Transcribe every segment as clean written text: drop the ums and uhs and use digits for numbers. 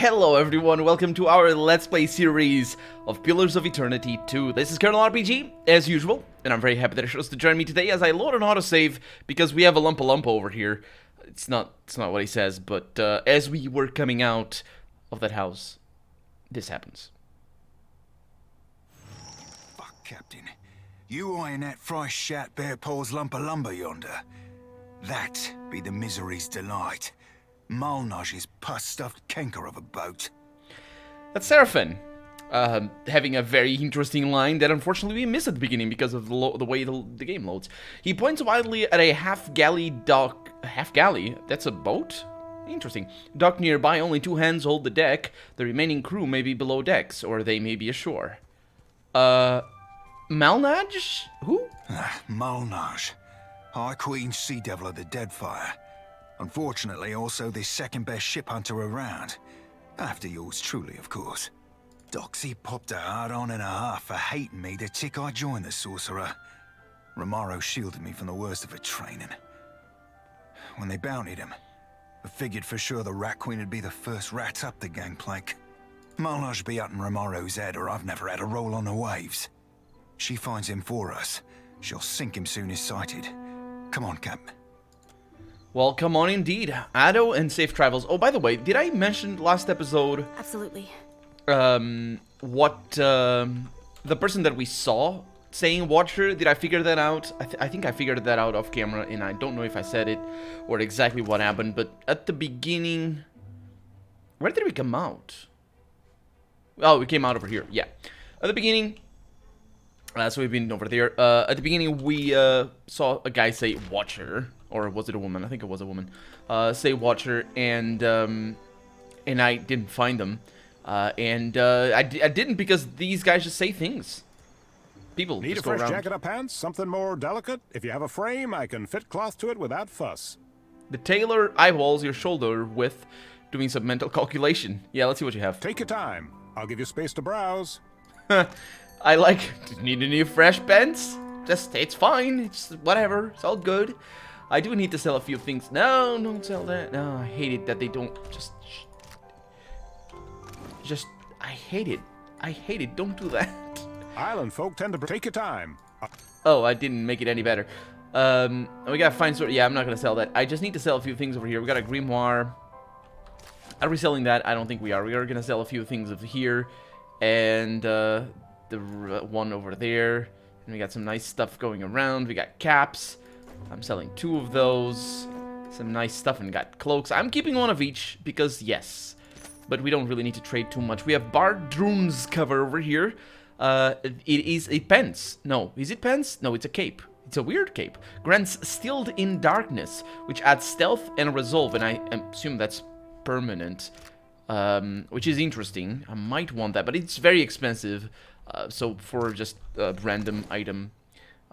Hello everyone, welcome to our Let's Play series of Pillars of Eternity 2. This is Colonel RPG, as usual, and I'm very happy that you chose to join me today as I load an autosave because we have a lumpa over here. It's not what he says, but as we were coming out of that house, this happens. Fuck, Captain. You eyeing that fresh shat bare paws lump of lumber yonder? That be the misery's delight. Malnage's pus-stuffed canker of a boat. That's Seraphin, having a very interesting line that unfortunately we missed at the beginning because of the way the game loads. He points wildly at a half-galley dock. Half-galley? That's a boat? Interesting. Dock nearby, only two hands hold the deck. The remaining crew may be below decks, or they may be ashore. Malnage? Who? Malnage. High Queen Sea Devil of the Deadfire. Unfortunately, also the second best ship hunter around. After yours truly, of course. Doxy popped a hard-on and a half for hating me the tick I joined the sorcerer. Romaro shielded me from the worst of her training. When they bountied him, I figured for sure the Rat Queen would be the first rat up the gangplank. Malnage be up in Romaro's head, or I've never had a roll on the waves. She finds him for us. She'll sink him soon as sighted. Come on, Cap. Well, come on indeed. Addo and safe travels. Oh, by the way, did I mention last episode... Absolutely. What, the person that we saw saying Watcher, did I figure that out? I think I figured that out off camera, and I don't know if I said it or exactly what happened, but at the beginning... Where did we come out? Oh, we came out over here, yeah. At the beginning... so we've been over there. At the beginning, we saw a guy say Watcher. Or was it a woman? I think it was a woman. Say Watcher, and I didn't find them. I didn't because these guys just say things. People need just a fresh go around. jacket or pants? Something more delicate? If you have a frame, I can fit cloth to it without fuss. The tailor eyeballs your shoulder with doing some mental calculation. Yeah, let's see what you have. Take your time. I'll give you space to browse. I like... Need any fresh pants? Just, it's fine. It's whatever. It's all good. I do need to sell a few things. No, don't sell that. No, I hate it that they don't just... I hate it. I hate it. Don't do that. Island folk tend to... Take your time. Oh, I didn't make it any better. We gotta find sort... Yeah, I'm not gonna sell that. I just need to sell a few things over here. We got a grimoire. Are we selling that? I don't think we are. We are gonna sell a few things over here. And, the one over there. And we got some nice stuff going around. We got caps. I'm selling two of those. Some nice stuff, and got cloaks. I'm keeping one of each because yes, but we don't really need to trade too much. We have Bardroon's cover over here. It is a pence. No, is it pence? No, it's a cape. It's a weird cape. Grants Stilled in Darkness, which adds stealth and resolve, and I assume that's permanent, which is interesting. I might want that, but it's very expensive. So for just a random item,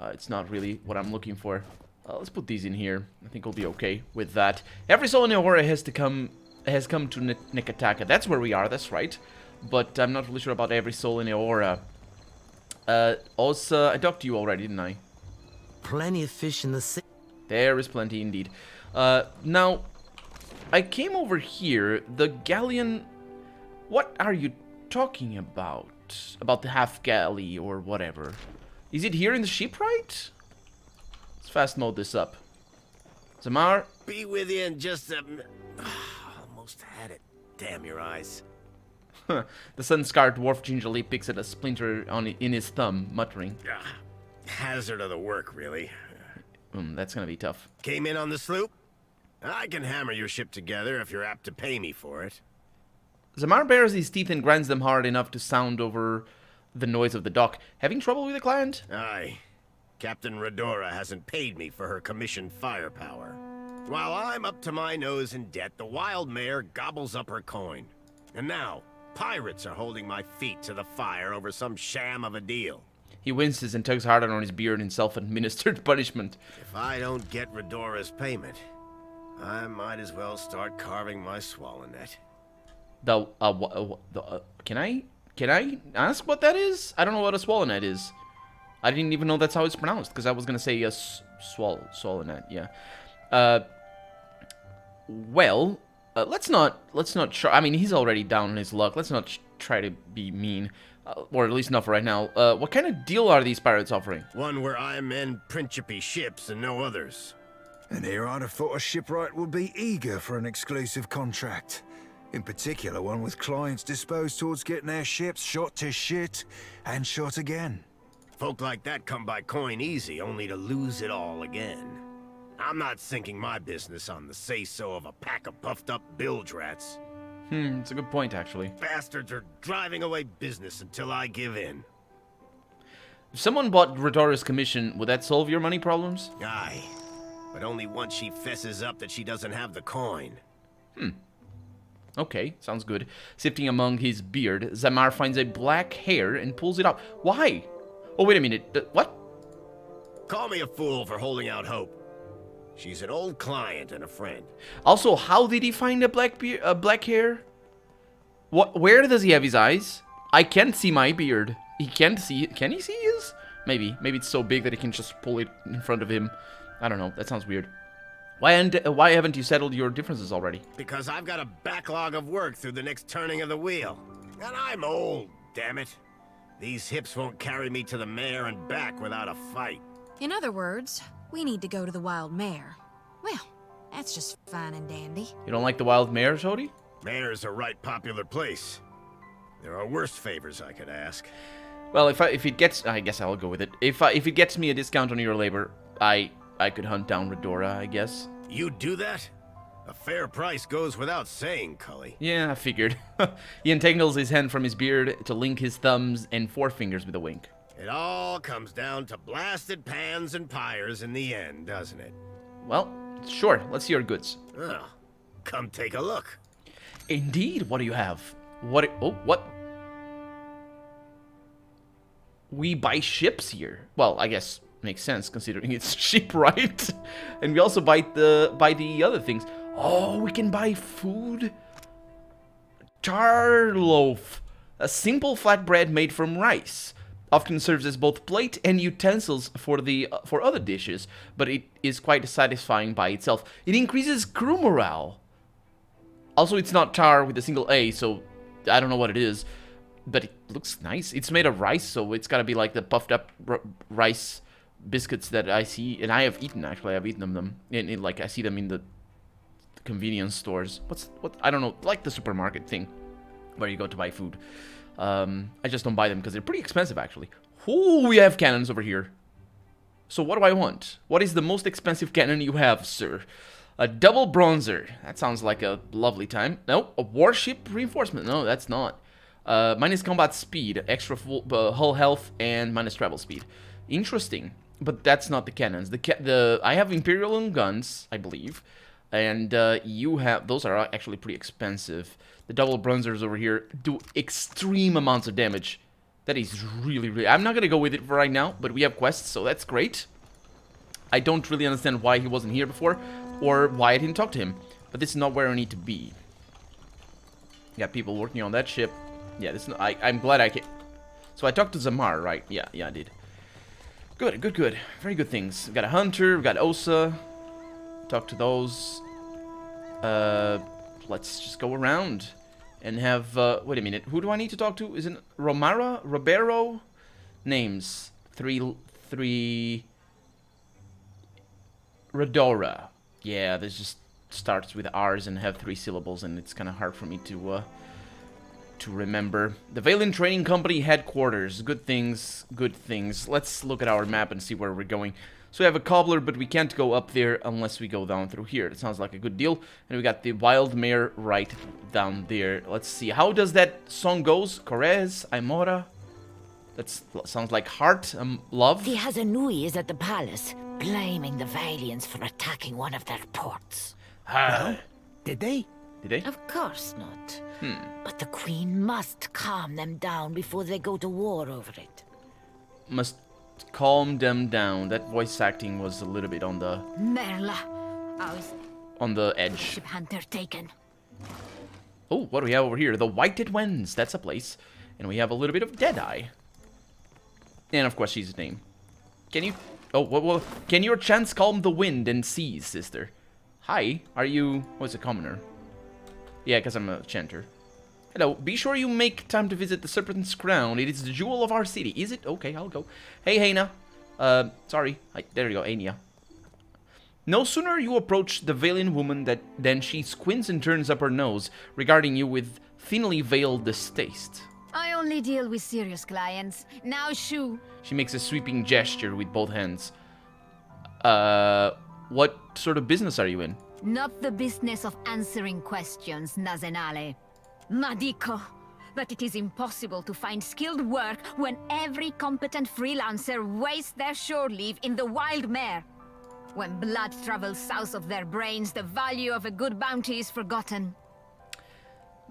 it's not really what I'm looking for. Let's put these in here. I think we'll be okay with that. Every soul in Aurora has come to Nekataka. That's where we are, that's right. But I'm not really sure about every soul in Aurora. Also, I talked to you already, didn't I? Plenty of fish in the sea. There is plenty indeed. Now, I came over here. The galleon... What are you talking about? About the half galley or whatever. Is it here in the shipwright? Let's fast mode this up. Zamar? Be with you in just a... Almost had it. Damn your eyes. The sun-scarred dwarf gingerly picks at a splinter in his thumb, muttering. Hazard of the work, really. That's gonna be tough. Came in on the sloop? I can hammer your ship together if you're apt to pay me for it. Zamar bares his teeth and grinds them hard enough to sound over the noise of the dock. Having trouble with the client? Aye. Captain Redora hasn't paid me for her commissioned firepower. While I'm up to my nose in debt, the wild mare gobbles up her coin. And now, pirates are holding my feet to the fire over some sham of a deal. He winces and tugs harder on his beard in self-administered punishment. If I don't get Redora's payment, I might as well start carving my swallow net. Can I ask what that is? I don't know what a swallow net is. I didn't even know that's how it's pronounced, because I was gonna say swallow net, yeah. Well, Let's not try. I mean, he's already down on his luck. Let's not try to be mean, or at least not for right now. What kind of deal are these pirates offering? One where I mend Principe ships and no others. And here I'd have thought a shipwright would be eager for an exclusive contract. In particular, one with clients disposed towards getting their ships shot to shit and shot again. Folk like that come by coin easy, only to lose it all again. I'm not sinking my business on the say-so of a pack of puffed-up bilge rats. It's a good point, actually. Bastards are driving away business until I give in. If someone bought Redora's commission, would that solve your money problems? Aye, but only once she fesses up that she doesn't have the coin. Okay, sounds good. Sifting among his beard, Zamar finds a black hair and pulls it out. Why? Oh, wait a minute. What? Call me a fool for holding out hope. She's an old client and a friend. Also, how did he find a black hair? What? Where does he have his eyes? I can't see my beard. He can't see it. Can he see his? Maybe. Maybe it's so big that he can just pull it in front of him. I don't know. That sounds weird. Why haven't you settled your differences already? Because I've got a backlog of work through the next turning of the wheel. And I'm old, damn it. These hips won't carry me to the mare and back without a fight. In other words, we need to go to the Wild Mare. Well, that's just fine and dandy. You don't like the wild mare, Jody? Mare's a right popular place. There are worse favors I could ask. Well, if it gets, I guess I'll go with it. If it gets me a discount on your labor, I could hunt down Redora, I guess. You'd do that? A fair price goes without saying, Cully. Yeah, I figured. He untangles his hand from his beard to link his thumbs and forefingers with a wink. It all comes down to blasted pans and pyres in the end, doesn't it? Well, sure. Let's see your goods. Oh, come take a look. Indeed. What do you have? What? Oh, what? We buy ships here. Well, I guess makes sense considering it's cheap, right? And we also buy the other things. Oh, we can buy food. Tar loaf, a simple flatbread made from rice. Often serves as both plate and utensils for other dishes, but it is quite satisfying by itself. It increases crew morale. Also, it's not tar with a single A, so I don't know what it is, but it looks nice. It's made of rice, so it's gotta be like the puffed up rice biscuits that I see, and I have eaten. Actually, I've eaten them, and like I see them in the convenience stores. What? I don't know, like the supermarket thing where you go to buy food. I just don't buy them because they're pretty expensive, actually. Ooh, we have cannons over here. So what do I want? What is the most expensive cannon you have, sir? A double bronzer. That sounds like a lovely time. No, a warship reinforcement. No, that's not. Minus combat speed, extra full, hull health, and minus travel speed. Interesting, but that's not the cannons. I have Imperial guns, I believe, and you have, those are actually pretty expensive. The double bronzers over here do extreme amounts of damage. That is really, really... I'm not going to go with it for right now, but we have quests, so that's great. I don't really understand why he wasn't here before, or why I didn't talk to him. But this is not where I need to be. Got people working on that ship. Yeah, this is not, I'm glad I came. So I talked to Zamar, right? Yeah, I did. Good. Very good things. We've got a hunter, we've got Osa. Talk to those. Let's just go around and have, wait a minute, who do I need to talk to? Is it Ribeiro? Names. Three, Redora. Yeah, this just starts with R's and have 3 syllables, and it's kind of hard for me to remember. The Valen Trading Company headquarters. Good things. Let's look at our map and see where we're going. So we have a cobbler, but we can't go up there unless we go down through here. It sounds like a good deal. And we got the wild mare right down there. Let's see. How does that song goes? Correz, Aimora. That sounds like heart, love. The Hazanui is at the palace, blaming the Valians for attacking one of their ports. Did they? Did they? Of course not. But the Queen must calm them down before they go to war over it. Must calm them down. That voice acting was a little bit on the... Merla. On the edge. Ship hunter taken. Oh, what do we have over here? The Whited Winds. That's a place. And we have a little bit of Deadeye. And of course, she's his name. Can you... Oh, well, can your chants calm the wind and seas, sister? Hi, are you... What's a commoner? Yeah, because I'm a chanter. Hello, be sure you make time to visit the Serpent's Crown. It is the jewel of our city. Is it? Okay, I'll go. Hey, Hena. Sorry. There you go, Anya. No sooner you approach the Valiant woman than she squints and turns up her nose, regarding you with thinly veiled distaste. I only deal with serious clients. Now shoo. She makes a sweeping gesture with both hands. What sort of business are you in? Not the business of answering questions, Nazenale. Madiko, but it is impossible to find skilled work when every competent freelancer wastes their shore leave in the wild mare. When blood travels south of their brains, the value of a good bounty is forgotten.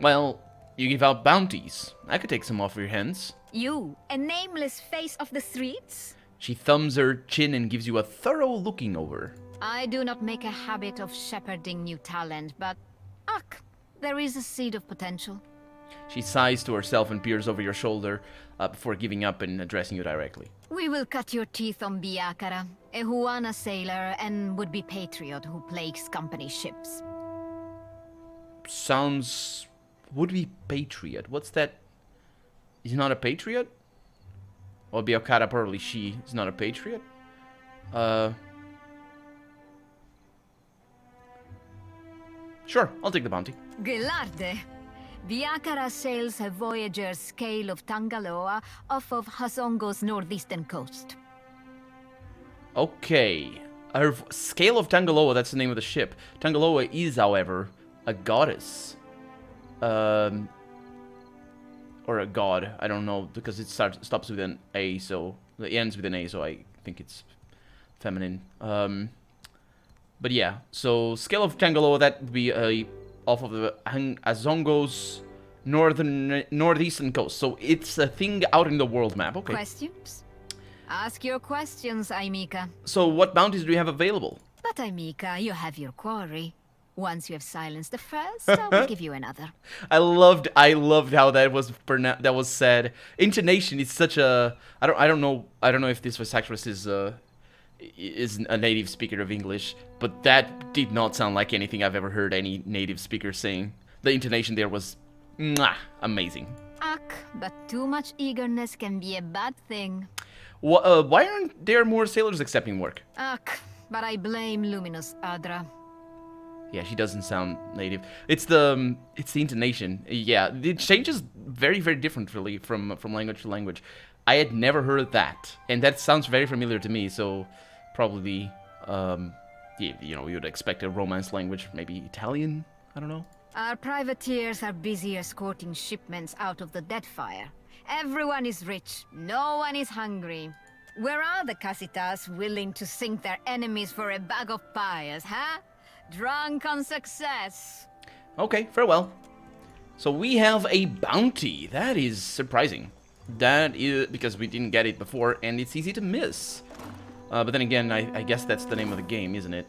Well, you give out bounties. I could take some off your hands. You, a nameless face of the streets? She thumbs her chin and gives you a thorough looking over. I do not make a habit of shepherding new talent, but... Ugh, there is a seed of potential. She sighs to herself and peers over your shoulder before giving up and addressing you directly. We will cut your teeth on Biakara, a Huana sailor and would-be patriot who plagues company ships. Sounds... would-be patriot. What's that? He's not a patriot? Or Biakara, probably she is not a patriot? Sure, I'll take the bounty. Gelarde. Biakara sails a voyager's scale of Tangaloa off of Hazongo's northeastern coast. Okay. Her scale of Tangaloa, that's the name of the ship. Tangaloa is, however, a goddess. Or a god. I don't know, because it stops with an A, so... It ends with an A, so I think it's feminine. But yeah, so scale of Tangaloa, that would be off of the Azongo's northeastern coast. So it's a thing out in the world map. Okay. Questions? Ask your questions, Aimika. So what bounties do you have available? But Aimika, you have your quarry. Once you have silenced the first, I will give you another. I loved how that was said. Intonation is such a I don't know if this voice actress is a native speaker of English, but that did not sound like anything I've ever heard any native speaker saying. The intonation there was amazing. Ugh, but too much eagerness can be a bad thing. Why aren't there more sailors accepting work? Ugh, but I blame Luminous Adra. Yeah, she doesn't sound native. It's the intonation. Yeah, it changes very, very differently from language to language. I had never heard that, and that sounds very familiar to me. So probably, you know, we would expect a Romance language, maybe Italian. I don't know. Our privateers are busy escorting shipments out of the Deadfire. Everyone is rich. No one is hungry. Where are the Casitas willing to sink their enemies for a bag of pyres, huh? Drunk on success. Okay, farewell. So we have a bounty. That is surprising. That is because we didn't get it before, and it's easy to miss. But then again, I guess that's the name of the game, isn't it?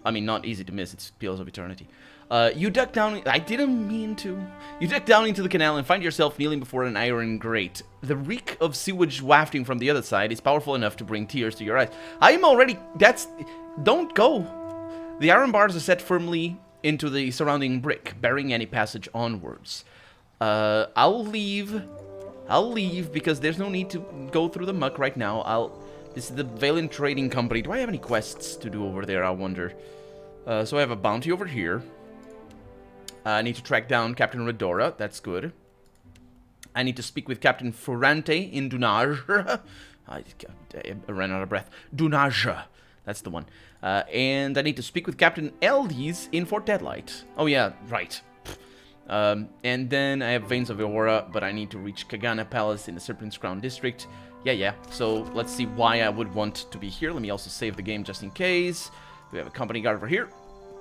I mean, not easy to miss. It's Peals of Eternity. You duck down... I didn't mean to. You duck down into the canal and find yourself kneeling before an iron grate. The reek of sewage wafting from the other side is powerful enough to bring tears to your eyes. I am already... Don't go. The iron bars are set firmly into the surrounding brick, barring any passage onwards. I'll leave because there's no need to go through the muck right now. This is the Valiant Trading Company. Do I have any quests to do over there, I wonder? So I have a bounty over here. I need to track down Captain Redora. That's good. I need to speak with Captain Ferrante in Dunage. I ran out of breath. Dunage. That's the one. And I need to speak with Captain Eldes in Fort Deadlight. Oh yeah, right. And then I have Veins of Aurora, but I need to reach Kagana Palace in the Serpent's Crown District. Yeah. So let's see why I would want to be here. Let me also save the game just in case. We have a company guard over here.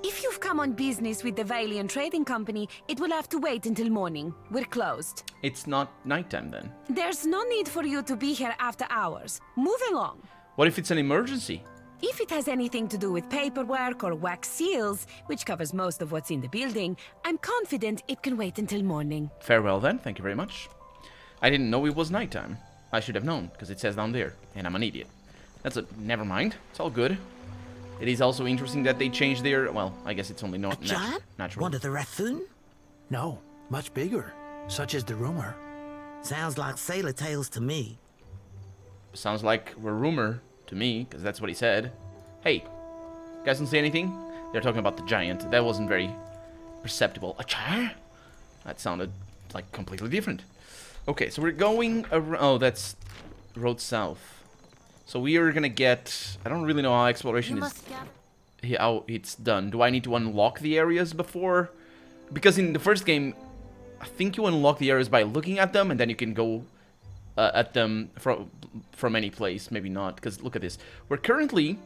If you've come on business with the Valiant Trading Company, it will have to wait until morning. We're closed. It's not nighttime then. There's no need for you to be here after hours. Move along. What if it's an emergency? If it has anything to do with paperwork or wax seals, which covers most of what's in the building, I'm confident it can wait until morning. Farewell then, thank you very much. I didn't know it was nighttime. I should have known, because it says down there, and I'm an idiot. Never mind, it's all good. It is also interesting that they changed their, well, I guess it's only not Giant? natural. One of the Rathoon? No, much bigger. Such is the rumor. Sounds like sailor tales to me. Sounds like a rumor to me, because that's what he said. Hey, you guys don't see anything? They're talking about the giant. That wasn't very perceptible. A chair? That sounded like completely different. Okay, so we're going around. Oh, that's road south. So we are gonna get. I don't really know how exploration is. How it's done. Do I need to unlock the areas before? Because in the first game, I think you unlock the areas by looking at them, and then you can go at them from any place. Maybe not, because look at this. We're currently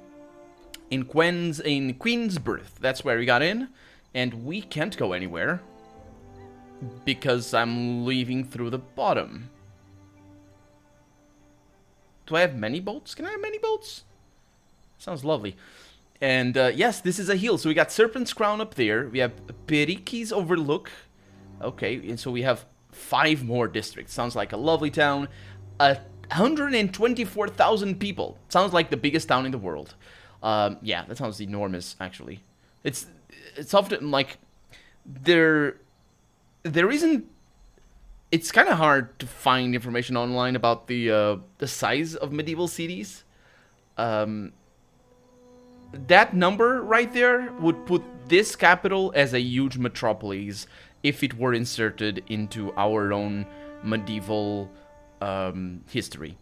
in Queensbirth. That's where we got in, and we can't go anywhere because I'm leaving through the bottom. Do I have many boats? Can I have many boats? Sounds lovely. And yes, this is a hill. So we got Serpent's Crown up there. We have Periki's Overlook. Okay, and so we have 5 more districts. Sounds like a lovely town. 124,000 people. Sounds like the biggest town in the world. Yeah, that sounds enormous, actually. It's often like there isn't. It's kind of hard to find information online about the size of medieval cities. That number right there would put this capital as a huge metropolis if it were inserted into our own medieval history.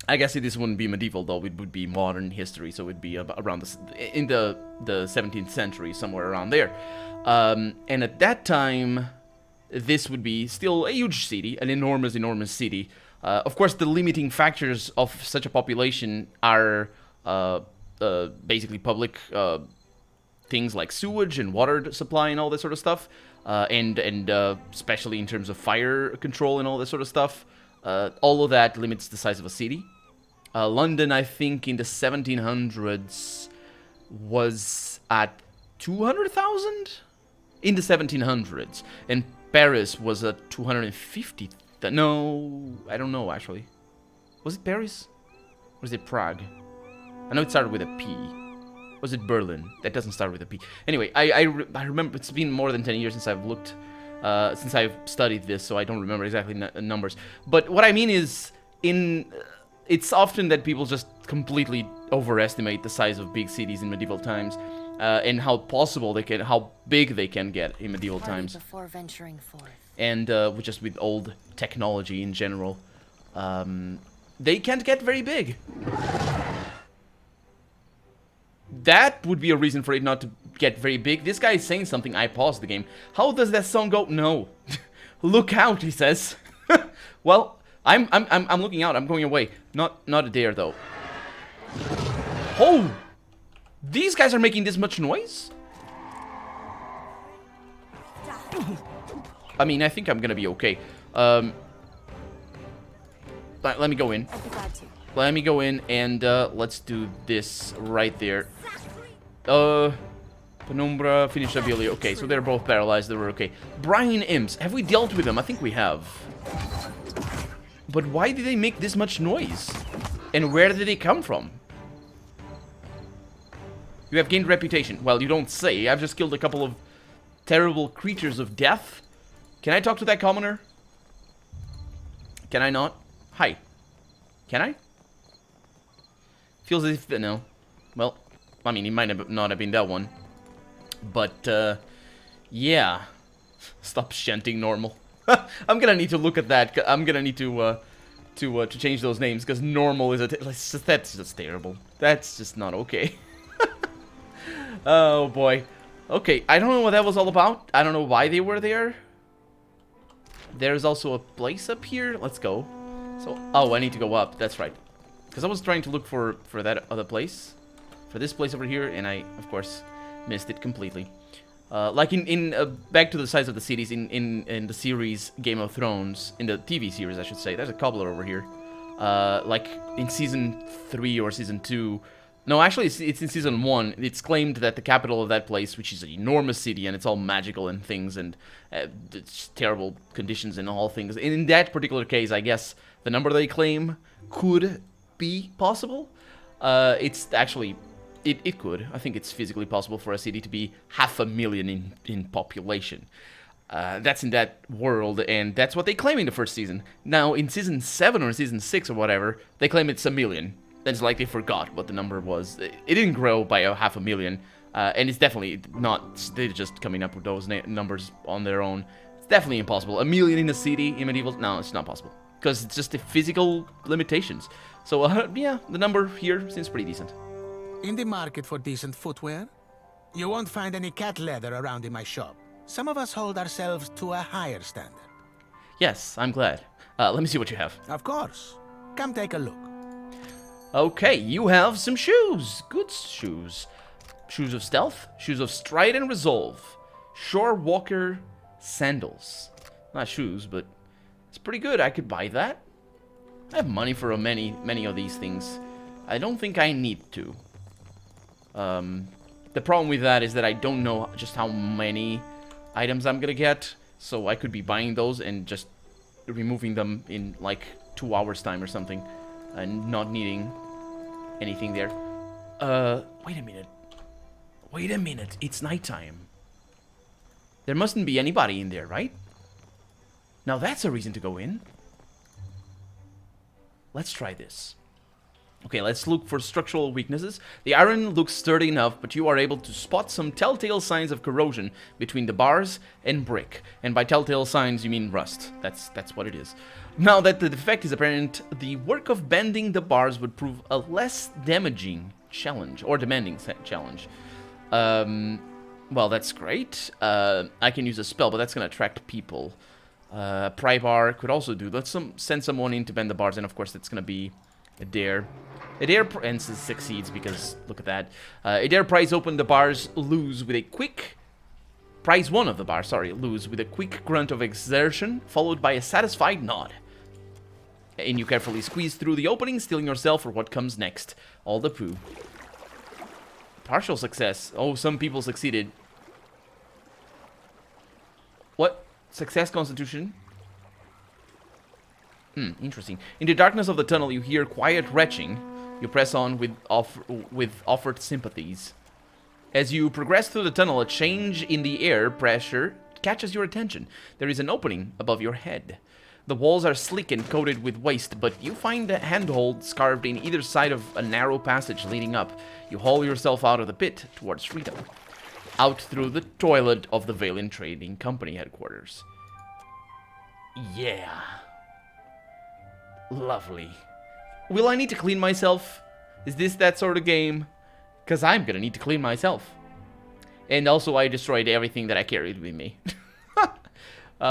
I guess this wouldn't be medieval though; it would be modern history, so it'd be around in the 17th century, somewhere around there. And at that time, this would be still a huge city, an enormous city. Of course, the limiting factors of such a population are basically public things like sewage and water supply and all that sort of stuff, and especially in terms of fire control and all that sort of stuff. All of that limits the size of a city. London, I think, in the 1700s was at 200,000 in the 1700s, and Paris was at 250. No, I don't know actually. Was it Paris? Or was it Prague? I know it started with a P. Was it Berlin? That doesn't start with a P. Anyway, I remember it's been more than 10 years since I've looked, since I've studied this, so I don't remember exactly numbers. But what I mean is, it's often that people just completely overestimate the size of big cities in medieval times, and how big they can get in medieval times. Before venturing forth. And just with old technology in general, they can't get very big. That would be a reason for it not to get very big. This guy is saying something. I paused the game. How does that song go? No. Look out, he says. Well, I'm looking out. I'm going away. Not there though. Oh, these guys are making this much noise? I mean, I think I'm gonna be okay. Let me go in. Let me go in and let's do this right there. Penumbra, finish Abilia. Okay, so they're both paralyzed. They were okay. Brian Imps. Have we dealt with them? I think we have. But why did they make this much noise? And where did they come from? You have gained reputation. Well, you don't say. I've just killed a couple of terrible creatures of death. Can I talk to that commoner? Can I not? Hi. Can I? Feels as if... No. Well, I mean, he might not have been that one. But, yeah. Stop chanting normal. I'm gonna need to look at that. I'm gonna need to change those names, because normal is that's just terrible. That's just not okay. Oh, boy. Okay, I don't know what that was all about. I don't know why they were there. There's also a place up here. Let's go. So, oh, I need to go up. That's right. Because I was trying to look for that other place. For this place over here, and I, of course, missed it completely. Like back to the size of the cities in the series Game of Thrones, in the TV series, I should say. There's a cobbler over here. Like in season 3 or season 2. No, actually, it's in season 1. It's claimed that the capital of that place, which is an enormous city, and it's all magical and things, and it's terrible conditions and all things. In that particular case, I guess the number they claim could be possible. It's actually... It could. I think it's physically possible for a city to be 500,000 in population. That's in that world, and that's what they claim in the first season. Now, in Season 7 or Season 6 or whatever, they claim it's 1 million. That's like they forgot what the number was. It didn't grow by 500,000, and it's definitely not, they're just coming up with those numbers on their own. It's definitely impossible. 1 million in a city in medieval, no, it's not possible. Because it's just the physical limitations. So, yeah, the number here seems pretty decent. In the market for decent footwear? You won't find any cat leather around in my shop. Some of us hold ourselves to a higher standard. Yes, I'm glad. Let me see what you have. Of course. Come take a look. Okay, you have some shoes. Good shoes. Shoes of stealth, shoes of stride and resolve. Shore walker sandals. Not shoes, but it's pretty good. I could buy that. I have money for many of these things. I don't think I need to. The problem with that is that I don't know just how many items I'm gonna get, so I could be buying those and just removing them in like 2 hours time or something and not needing anything there. Wait a minute, it's nighttime. There mustn't be anybody in there, right? Now that's a reason to go in. Let's try this. Okay, let's look for structural weaknesses. The iron looks sturdy enough, but you are able to spot some telltale signs of corrosion between the bars and brick. And by telltale signs, you mean rust. That's what it is. Now that the defect is apparent, the work of bending the bars would prove a less damaging challenge, or demanding challenge. Well, that's great. I can use a spell, but that's going to attract people. Pry bar could also do. Let's send someone in to bend the bars, and of course that's going to be a dare. A dare and succeeds because look at that. A dare pries open the bars loose with a quick. Pries one of the bars, sorry, loose with a quick grunt of exertion, followed by a satisfied nod. And you carefully squeeze through the opening, steeling yourself for what comes next. All the poo. Partial success. Oh, some people succeeded. What? Success constitution? Interesting. In the darkness of the tunnel, you hear quiet retching. You press on with offered sympathies. As you progress through the tunnel, a change in the air pressure catches your attention. There is an opening above your head. The walls are sleek and coated with waste, but you find handholds carved in either side of a narrow passage leading up. You haul yourself out of the pit towards freedom. Out through the toilet of the Valen Trading Company headquarters. Yeah. Lovely. Will I need to clean myself? Is this that sort of game? Because I'm going to need to clean myself. And also I destroyed everything that I carried with me.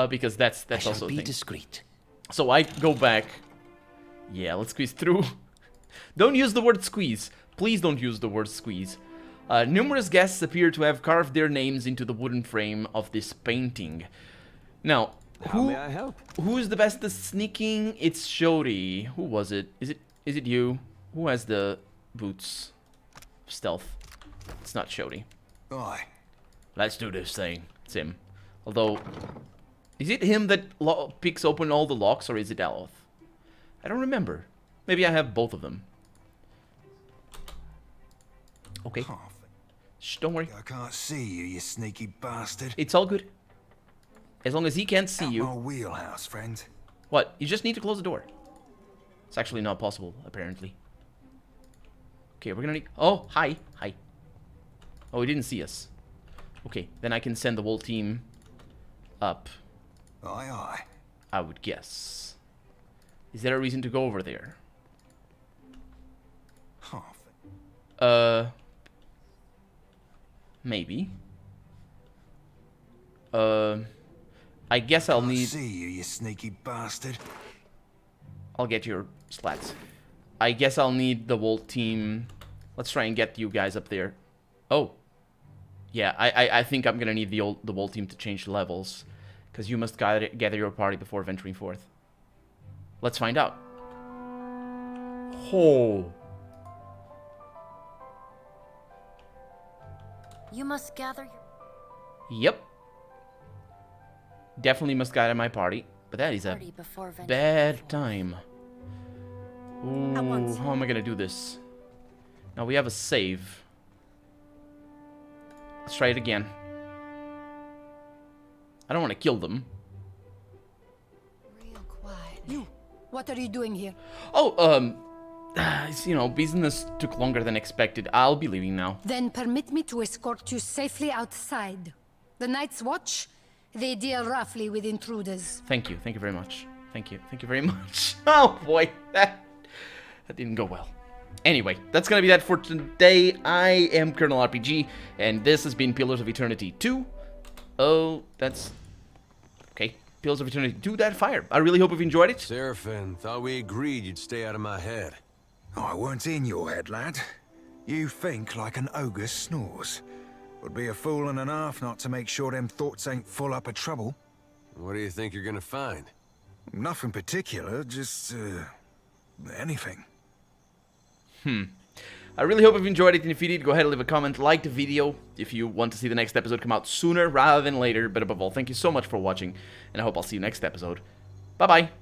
Because that's also a thing. Be discreet. So I go back. Yeah, let's squeeze through. Don't use the word squeeze. Please don't use the word squeeze. Numerous guests appear to have carved their names into the wooden frame of this painting. Now, How may I help? who is the best at sneaking? It's Shodi. Who was it? Is it you? Who has the boots? Stealth. It's not Shodi. Aye. Let's do this thing. It's him. Although, is it him that picks open all the locks, or is it Aloth? I don't remember. Maybe I have both of them. Okay. Shh, don't worry. I can't see you, you sneaky bastard. It's all good. As long as he can't see you. My wheelhouse, friend. What? You just need to close the door. It's actually not possible, apparently. Okay, we're gonna need... Oh, hi. Hi. Oh, he didn't see us. Okay, then I can send the whole team up. Aye, aye. I would guess. Is there a reason to go over there? Maybe. I guess I'll need... see you, you sneaky bastard. I'll get your slats. I guess I'll need the whole team. Let's try and get you guys up there. Oh. Yeah, I think I'm gonna need the whole team to change levels. Because you must gather your party before venturing forth. Let's find out. Oh. You must gather your... Yep. Definitely must gather my party. But that is a bad time. Ooh, how am I gonna do this? Now we have a save. Let's try it again. I don't want to kill them. Real quiet. You, what are you doing here? Oh, you know, business took longer than expected. I'll be leaving now. Then permit me to escort you safely outside. The Night's Watch, they deal roughly with intruders. Thank you very much. Thank you very much. Oh boy, that didn't go well. Anyway, that's gonna be that for today. I am Colonel RPG, and this has been Pillars of Eternity 2. Oh, that's... okay. Pillars of Eternity 2, Deadfire. I really hope you've enjoyed it. Seraphim, thought we agreed you'd stay out of my head. I weren't in your head, lad. You think like an ogre snores. Would be a fool and a half not to make sure them thoughts ain't full up of trouble. What do you think you're gonna find? Nothing particular, just, anything. I really hope you've enjoyed it, and if you did, go ahead and leave a comment, like the video if you want to see the next episode come out sooner rather than later. But above all, thank you so much for watching, and I hope I'll see you next episode. Bye-bye!